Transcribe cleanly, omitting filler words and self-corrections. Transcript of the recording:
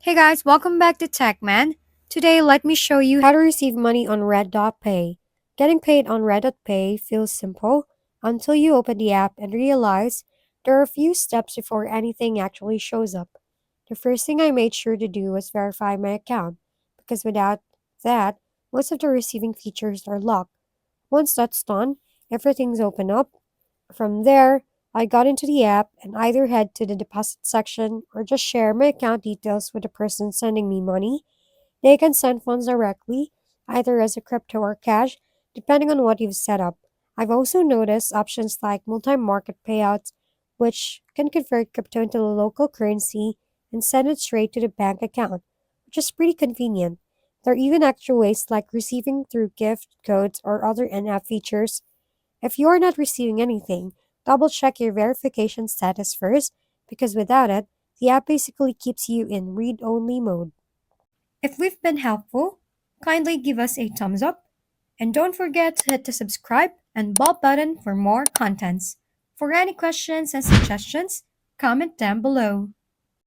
Hey guys, welcome back to TechMan. Today, let me show you how to receive money on Redotpay. Getting paid on Redotpay feels simple until you open the app and realize there are a few steps before anything actually shows up. The first thing I made sure to do was verify my account, because without that, most of the receiving features are locked. Once that's done, everything's open up. From there, I got into the app and either head to the deposit section or just share my account details with the person sending me money. They can send funds directly, either as a crypto or cash, depending on what you've set up. I've also noticed options like multi market payouts, which can convert crypto into the local currency and send it straight to the bank account, which is pretty convenient. There are even extra ways like receiving through gift codes or other in app features. If you are not receiving anything, double check your verification status first, because without it, the app basically keeps you in read only mode. If we've been helpful, kindly give us a thumbs up and don't forget to hit the subscribe and bell button for more contents. For any questions and suggestions, comment down below.